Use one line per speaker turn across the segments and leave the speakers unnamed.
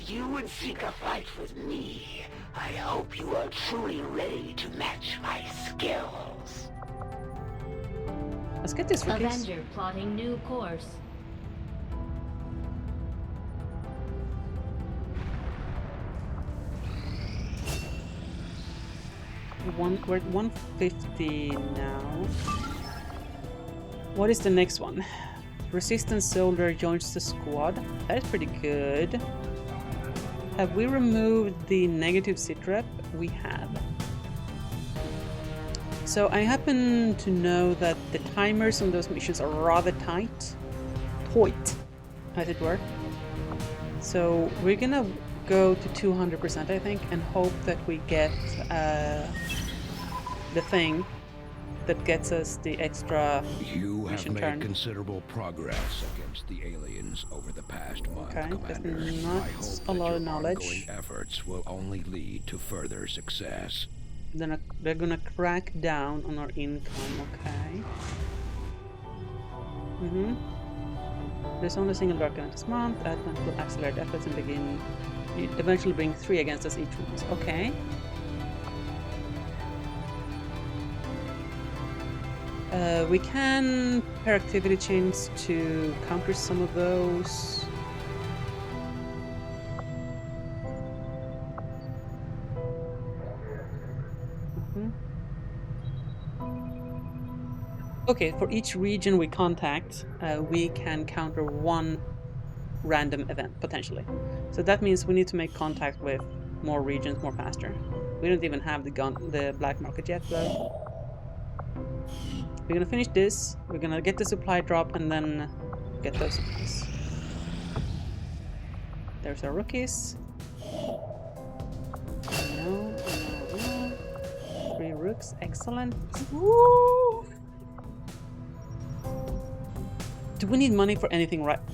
you would seek a fight with me, I hope you are truly ready to match my skills.
Let's get this rookies.
Avenger plotting new course.
We're at 150 now. What is the next one? Resistance soldier joins the squad. That is pretty good. Have we removed the negative sitrep? We have. So I happen to know that the timers on those missions are rather tight, as it were. So we're gonna go to 200%, I think, and hope that we get the thing that gets us the extra
You have
mission
made
turn.
considerable progress against the aliens over the past month,
Okay, that's
Commander.
not
I hope
a
that
lot
your
of knowledge.
ongoing efforts will only lead to further success.
They're gonna crack down on our income, okay. There's only a single dark event this month. Advent will accelerate efforts and begin. You eventually bring 3 against us each month. Okay. We can pair activity chains to counter some of those. Okay, for each region we contact, we can counter 1 random event, potentially. So that means we need to make contact with more regions more faster. We don't even have the black market yet, though. We're gonna finish this, we're gonna get the supply drop, and then get those supplies. There's our rookies. No. 3 rooks, excellent. Woo! Do we need money for anything right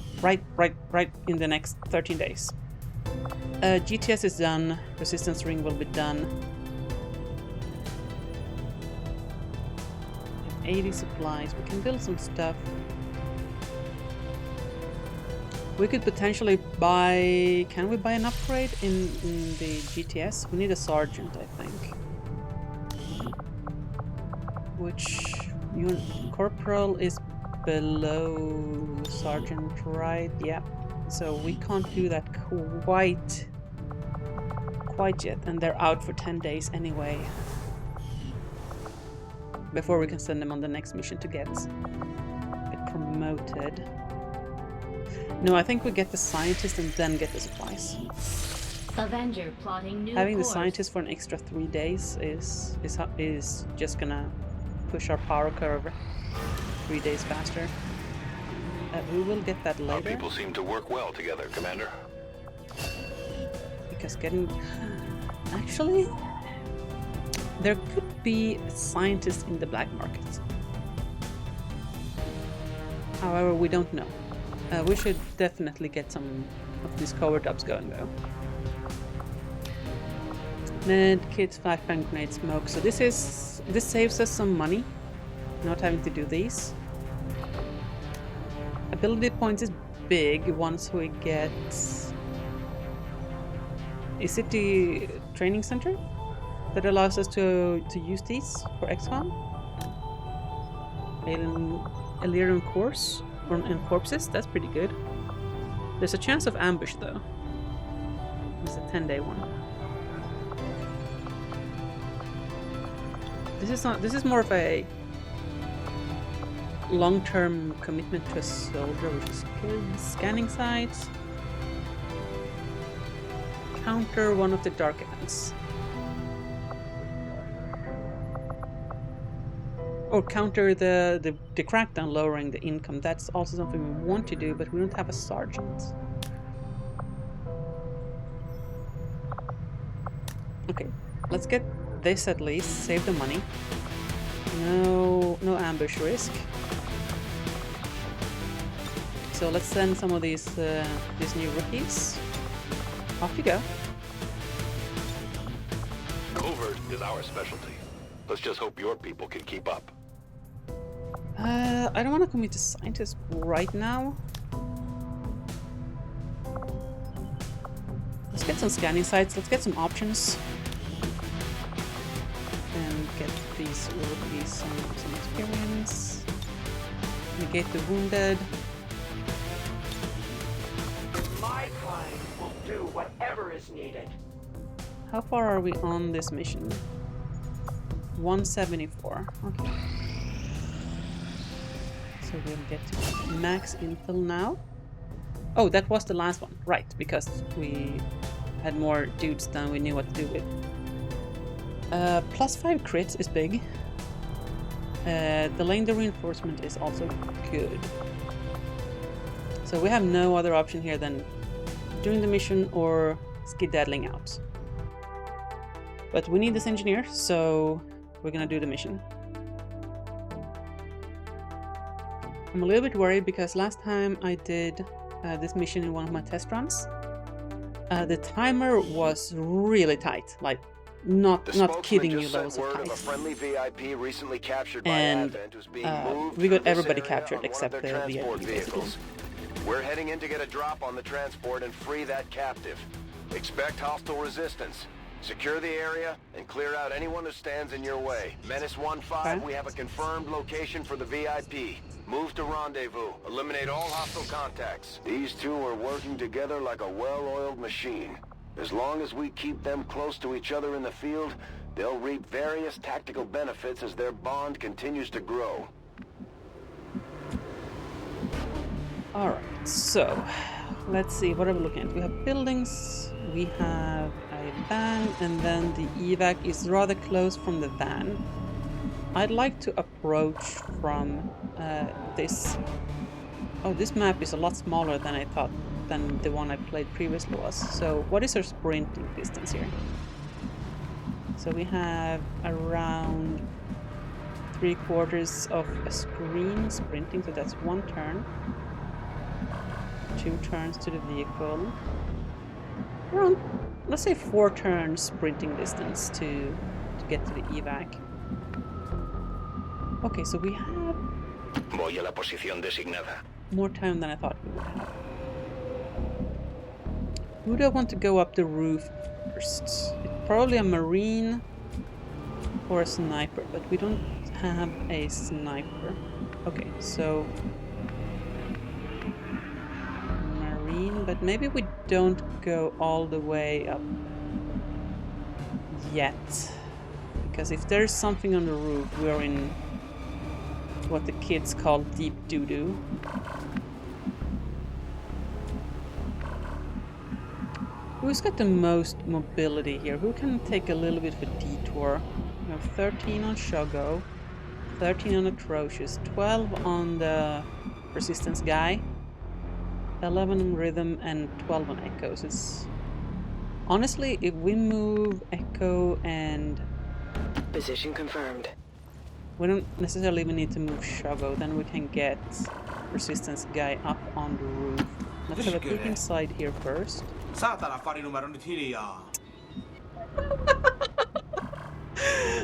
in the next 13 days? GTS is done. Resistance ring will be done. 80 supplies. We can build some stuff. We could potentially buy... Can we buy an upgrade in the GTS? We need a sergeant, I think. Which... Corporal is below sergeant, right? Yeah. So we can't do that quite yet, and they're out for 10 days anyway. Before we can send them on the next mission to get promoted. No, I think we get the scientist and then get the supplies.
Avenger plotting new
Having
course.
the scientist for an extra 3 days is just gonna push our power curve 3 days faster. We will get that later.
Our people seem to work well together, Commander.
Because getting... Actually, there could be a scientist in the black market. However, we don't know. We should definitely get some of these covert ops going, though. Med kits, flashbang, grenade, smoke. So this saves us some money, not having to do these. Ability points is big once we get... Is it the training center that allows us to use these for XCOM? Illyrian course and corpses, that's pretty good. There's a chance of ambush though. It's a 10-day one. This is more of a long-term commitment to a soldier, which is good. Scanning sites. Counter one of the dark events. Or counter the crackdown, lowering the income. That's also something we want to do, but we don't have a sergeant. Okay, let's get this at least. Save the money. No ambush risk. So let's send some of these new rookies. Off you go.
Covert is our specialty. Let's just hope your people can keep up.
I don't want to commit to scientist right now. Let's get some scanning sites. Let's get some options. And get these rookies some experience. Negate the wounded.
My client will do whatever is needed.
How far are we on this mission? 174. Okay. So we'll get to max intel now. Oh, that was the last one. Right, because we had more dudes than we knew what to do with. +5 crits is big. Delaying the reinforcement is also good. So we have no other option here than doing the mission or skedaddling out. But we need this engineer, so we're gonna do the mission. I'm a little bit worried because last time I did this mission in one of my test runs, the timer was really tight, like not kidding you, levels of tight. And we got everybody captured except the VIP, basically.
We're heading in to get a drop on the transport and free that captive. Expect hostile resistance. Secure the area and clear out anyone who stands in your way. Menace 1-5, we have a confirmed location for the VIP. Move to rendezvous. Eliminate all hostile contacts. These two are working together like a well-oiled machine. As long as we keep them close to each other in the field, they'll reap various tactical benefits as their bond continues to grow.
Alright, so let's see, what are we looking at? We have buildings, we have a van, and then the evac is rather close from the van. I'd like to approach from this. Oh, this map is a lot smaller than I thought, than the one I played previously was. So what is our sprinting distance here? So we have around 3/4 of a screen sprinting, so that's 1 turn. 2 turns to the vehicle. Around, let's say 4 turns sprinting distance to get to the evac. Okay, so we have
Voy a la posición designada.
more time than I thought we would have. Who do I want to go up the roof first? It's probably a marine or a sniper, but we don't have a sniper. Okay, so marine, but maybe we don't go all the way up yet. Because if there's something on the roof, we're in what the kids call deep doo-doo. Who's got the most mobility here? Who can take a little bit of a detour? We have 13 on Shogo, 13 on Atrocious, 12 on the Resistance guy, 11 on Rhythm, and 12 on Echoes. It's honestly, if we move Echo and
Position confirmed.
we don't necessarily even need to move Shogo, then we can get Resistance guy up on the roof. Let's have a peek inside here first.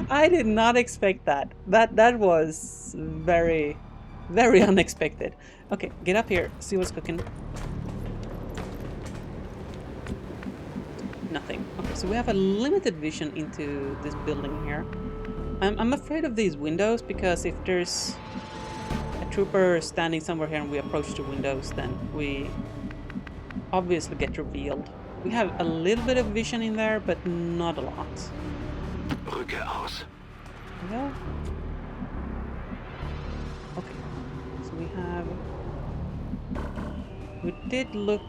I did not expect that. That was very, very unexpected. Okay, get up here, see what's cooking. Nothing. Okay, so we have a limited vision into this building here. I'm afraid of these windows because if there's a trooper standing somewhere here and we approach the windows, then we obviously get revealed. We have a little bit of vision in there, but not a lot.
Regarde.
Yeah. Okay. So we did look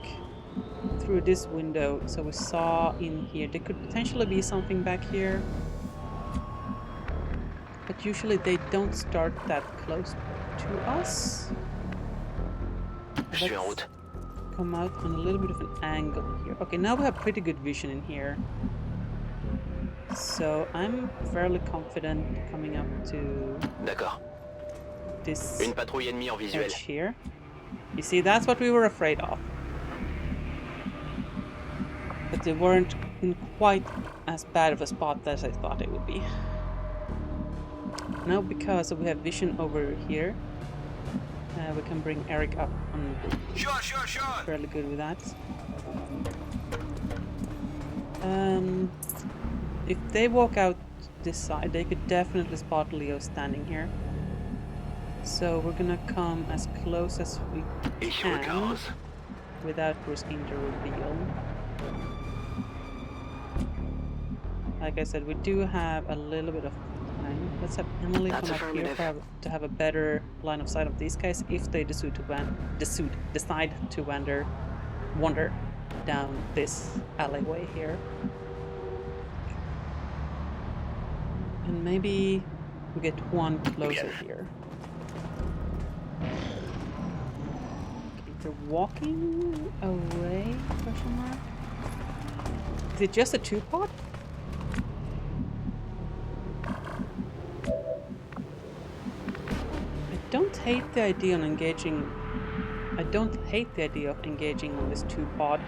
through this window, so we saw in here. There could potentially be something back here. But usually they don't start that close to us. Let's come out on a little bit of an angle here. Okay, now we have pretty good vision in here. So I'm fairly confident coming up to this edge here. You see, that's what we were afraid of. But they weren't in quite as bad of a spot as I thought it would be. Now, because we have vision over here, we can bring Eric up on the roof. Fairly good with that. If they walk out this side, they could definitely spot Leo standing here. So we're gonna come as close as we can without risking the reveal. Like I said, we do have a little bit of time. Let's have Emily come up here to have a better line of sight of these guys if they decide to wander down this alleyway here. And maybe we get one closer here. They're walking away, question mark? Is it just a two-pod? I don't hate the idea of engaging on this two-pod.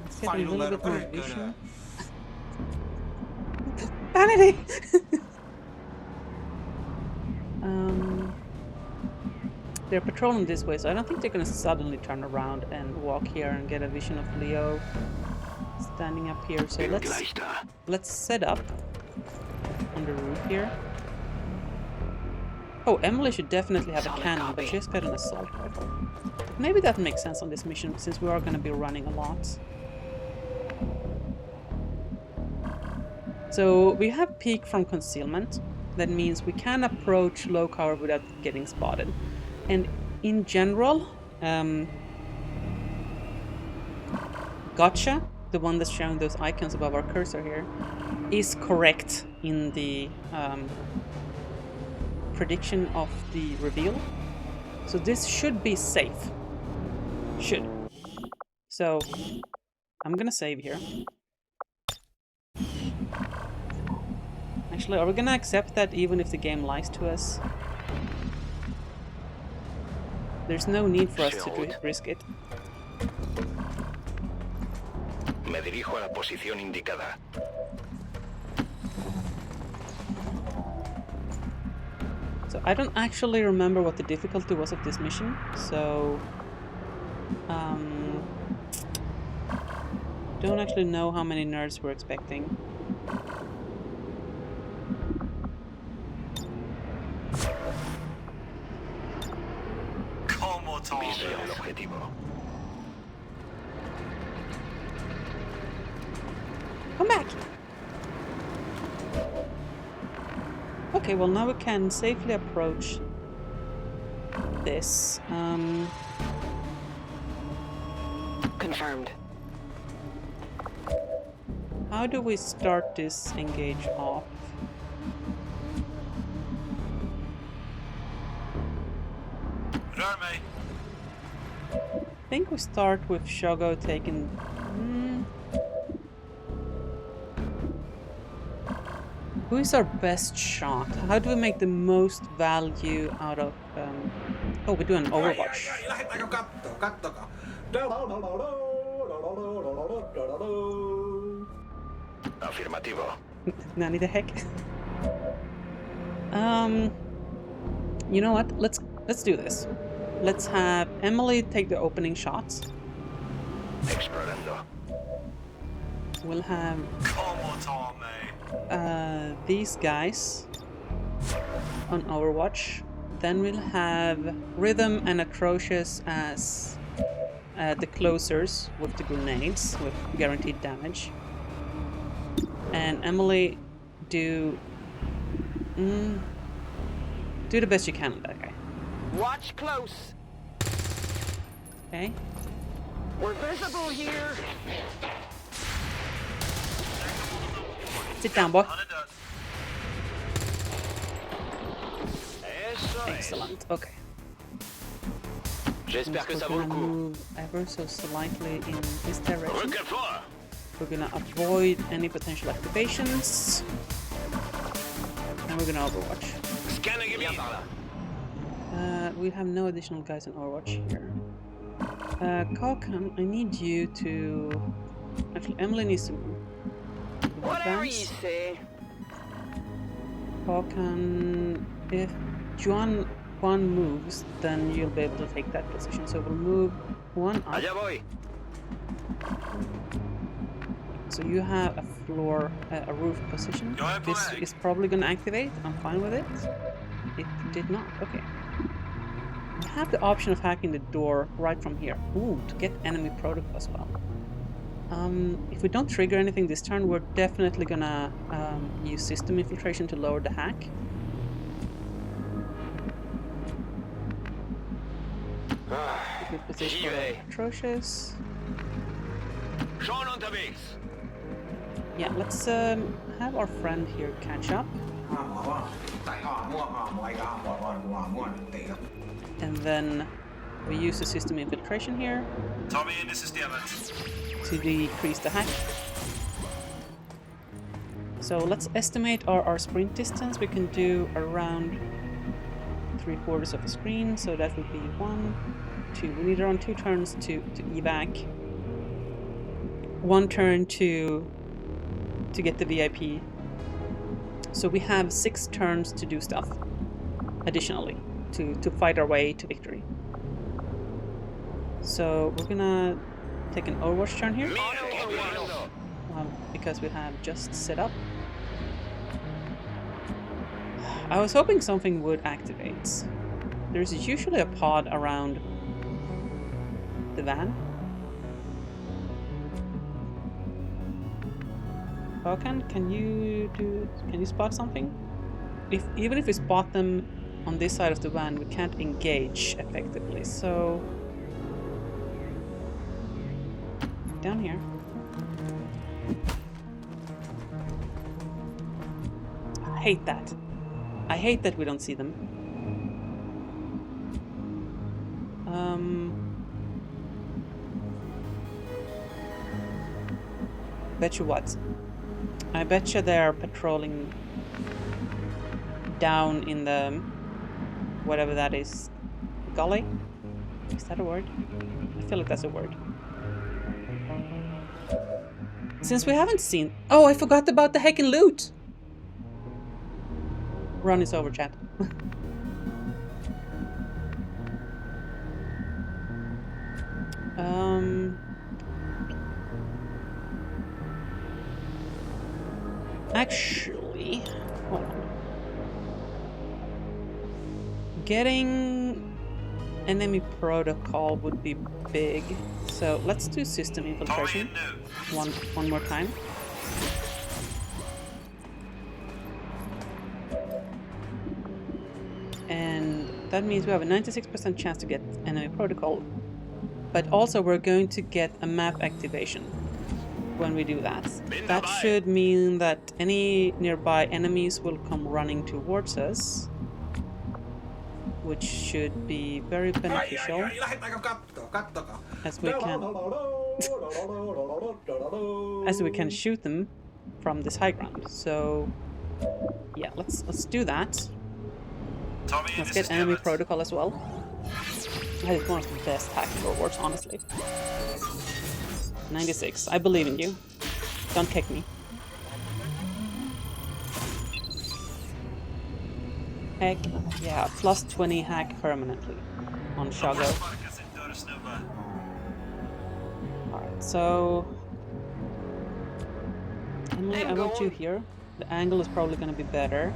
Let's get a little bit more vision. Vanity! They're patrolling this way, so I don't think they're gonna suddenly turn around and walk here and get a vision of Leo standing up here. So let's set up on the roof here. Oh, Emily should definitely have a cannon, but she's got an assault rifle. Maybe that makes sense on this mission, since we are gonna be running a lot. So we have peek from concealment. That means we can approach low cover without getting spotted. And in general, Gotcha, the one that's showing those icons above our cursor here, is correct in the prediction of the reveal. So this should be safe. Should. So I'm gonna save here. Actually, are we gonna accept that even if the game lies to us? There's no need for us to risk it.
Me dirijo a la posición indicada.
So I don't actually remember what the difficulty was of this mission, so don't actually know how many nerds we're expecting. Come back! Okay, well now we can safely approach this.
Confirmed.
How do we start this engage off? I think we start with Shogo taking... Who is our best shot? How do we make the most value out of... Oh, we're doing Overwatch.
Afirmativo.
Nani the heck? You know what? Let's do this. Let's have Emily take the opening shots.
Explorando.
We'll have these guys on Overwatch. Then we'll have Rhythm and Atrocious as the closers with the grenades with guaranteed damage. And Emily, do the best you can with that guy.
Watch close.
Okay.
We're visible here.
Sit down, boy. Excellent. Okay.
J'espère que ça vaut
We're
le
gonna
coup.
move ever so slightly in this direction. We're gonna avoid any potential activations. And we're gonna Overwatch. We have no additional guys in Overwatch here. Kalkan, I need you to... Actually, Emily needs to
Whatever you
advance.
say.
Håkan, if Juan moves, then you'll be able to take that position. So we'll move one up.
Allá voy.
So you have a floor, a roof position. This is probably going to activate. I'm fine with it. It did not. Okay. We have the option of hacking the door right from here. Ooh, to get enemy protocol as well. If we don't trigger anything this turn, we're definitely gonna use system infiltration to lower the hack. If we position atrocious.
Schon unterwegs.
Yeah, let's have our friend here catch up. And then we use the system infiltration here to decrease the hack. So let's estimate our sprint distance. We can do around 3/4 of the screen, so that would be 1, 2. We need around 2 turns to evac. 1 turn to get the VIP. So we have 6 turns to do stuff additionally to fight our way to victory. So we're gonna take an Overwatch turn here because we have just set up. I was hoping something would activate. There's usually a pod around the van. Håkan, can you spot something? Even if we spot them on this side of the van, we can't engage effectively, so down here. I hate that. I hate that we don't see them. Bet you what? I bet you they're patrolling down in the whatever that is. Gully? Is that a word? I feel like that's a word. Since we haven't seen... Oh, I forgot about the heckin' loot! Run is over, chat. Actually, hold on. Getting enemy protocol would be big, so let's do system infiltration one more time. And that means we have a 96% chance to get enemy protocol, but also we're going to get a map activation when we do that. That should mean that any nearby enemies will come running towards us, which should be very beneficial, as we can shoot them from this high ground. So yeah, let's do that. Let's get enemy protocol as well. That is one of the best tactical awards, honestly. 96. I believe in you. Don't kick me. Heck yeah, plus 20 hack permanently on Shago. Alright, so Emily, I want you here. The angle is probably gonna be better.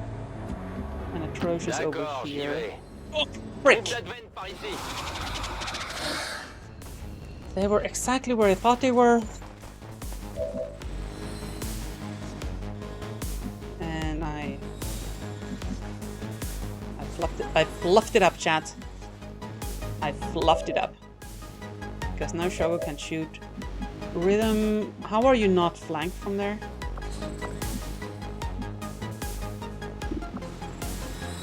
And atrocious over here. Oh, frick! They were exactly where I thought they were. And I fluffed it up, chat. I fluffed it up. Because now Shogo can shoot. Rhythm, how are you not flanked from there?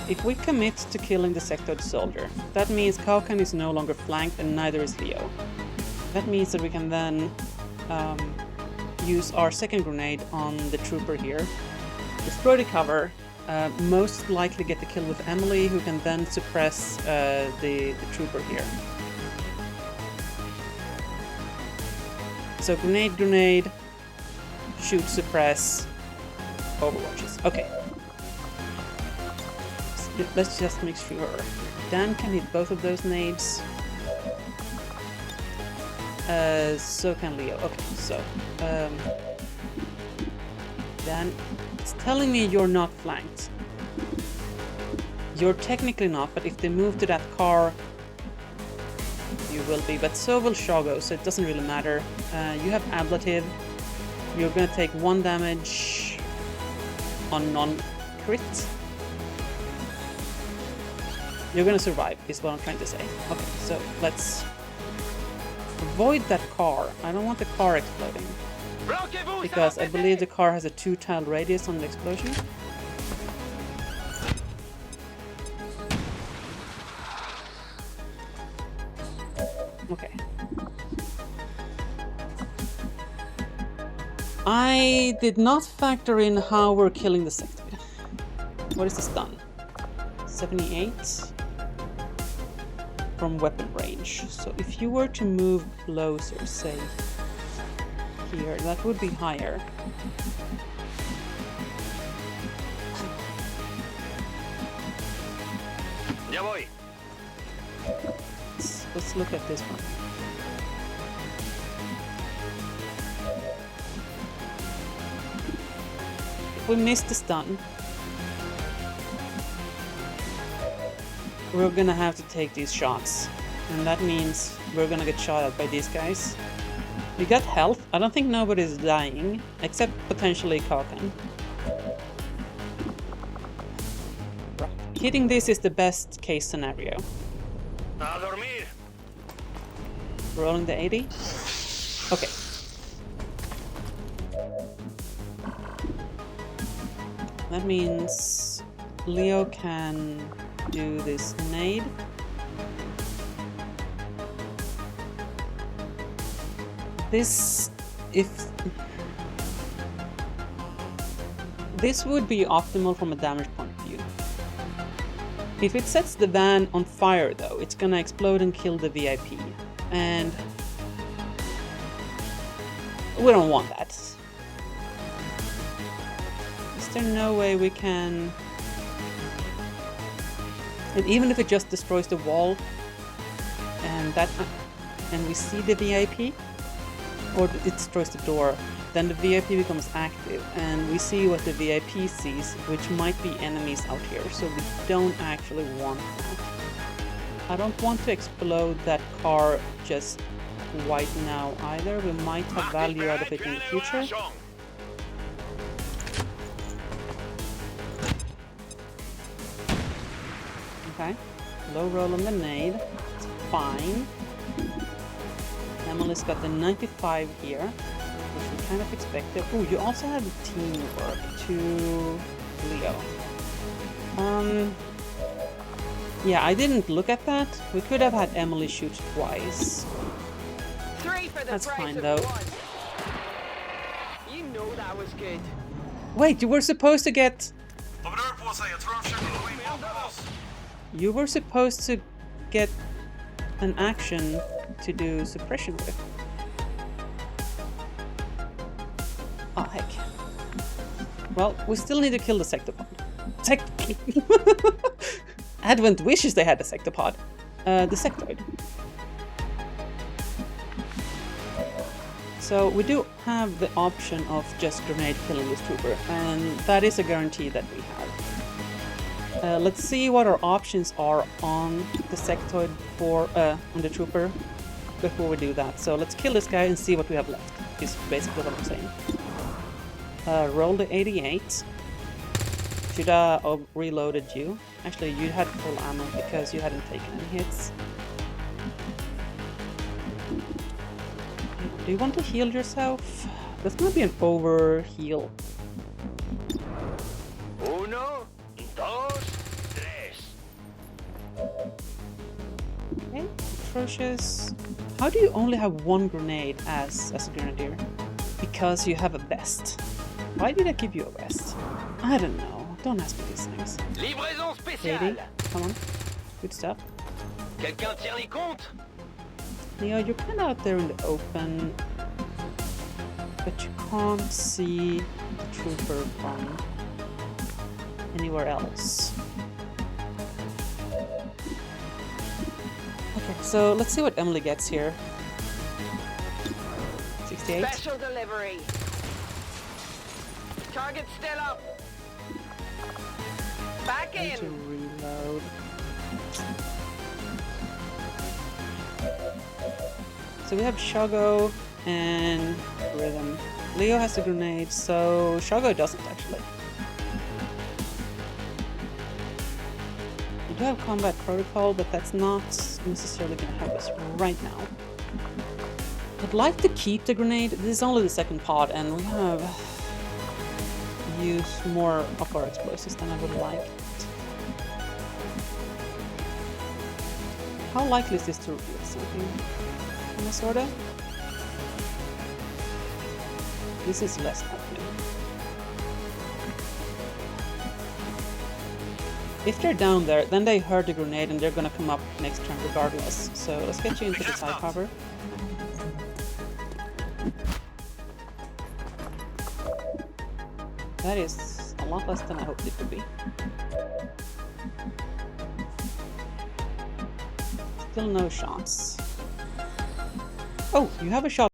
If we commit to killing the sectored soldier, that means Kaukan is no longer flanked and neither is Leo. That means that we can then use our second grenade on the trooper here, destroy the cover, most likely get the kill with Emily, who can then suppress the trooper here. So grenade, shoot, suppress, overwatches. Okay. let's just make sure. Dan can hit both of those nades. So can Leo. Okay, so Dan, it's telling me you're not flanked. You're technically not, but if they move to that car, you will be. But so will Shago, so it doesn't really matter. You have ablative. You're gonna take 1 damage on non-crit. You're gonna survive, is what I'm trying to say. Okay, so let's avoid that car. I don't want the car exploding. Because I believe the car has a 2-tile radius on the explosion. Okay. I did not factor in how we're killing the sectoid. What is the stun? 78 from weapon range. So if you were to move closer, say here, that would be higher.
Ya voy.
Let's look at this one. If we miss the stun, we're gonna have to take these shots. And that means we're gonna get shot at by these guys. We got health. I don't think nobody's dying, except potentially Kakan. Hitting this is the best case scenario.
A dormir.
Rolling the 80. Okay. That means Leo can do this nade. This would be optimal from a damage point of view. If it sets the van on fire though, it's gonna explode and kill the VIP. And we don't want that. Is there no way we can... And even if it just destroys the wall and that and we see the VIP, or it destroys the door, then the VIP becomes active and we see what the VIP sees, which might be enemies out here, so we don't actually want that. I don't want to explode that car just right now either. We might have value out of it in the future. Okay, low roll on the nade, it's fine. Emily's got the 95 here, which we kind of expected. Oh, you also have teamwork to Leo. Yeah, I didn't look at that. We could have had Emily shoot twice.
3 for the
That's
price
fine
of
though.
1. You know that was good.
Wait, you were supposed to get... You were supposed to get an action to do suppression with. Oh heck. Well, we still need to kill the sectopod. Advent wishes they had a sectopod. The sectoid. So we do have the option of just grenade killing this trooper, and that is a guarantee that we have. Let's see what our options are on the sectoid for on the trooper before we do that. So let's kill this guy and see what we have left, is basically what I'm saying. Roll the 88. Should I have reloaded you? Actually, you had full ammo because you hadn't taken any hits. Do you want to heal yourself? That's gonna be an over heal.
Uno, dos, tres.
Okay, atrocious. How do you only have 1 grenade as a grenadier? Because you have a vest. Why did I give you a vest? I don't know. Don't ask me these things.
Livraison
80.
spéciale.
Come on. Good stuff.
Quelqu'un tient les comptes?
Leo, you're kind of out there in the open, but you can't see the trooper from anywhere else. Okay, so let's see what Emily gets here. 68.
Special delivery. Target still up. Back
Need to
in.
reload. So we have Shogo and Rhythm. Leo has the grenade, so Shogo doesn't actually. We do have combat protocol, but that's not necessarily going to help us right now. I'd like to keep the grenade. This is only the second pod, and we have used more of our explosives than I would like. How likely is this to reveal something? Sorta? This is less likely. If they're down there, then they heard the grenade and they're gonna come up next turn regardless. So let's get you into the side cover. That is a lot less than I hoped it would be. Still no shots. Oh, you have a shot.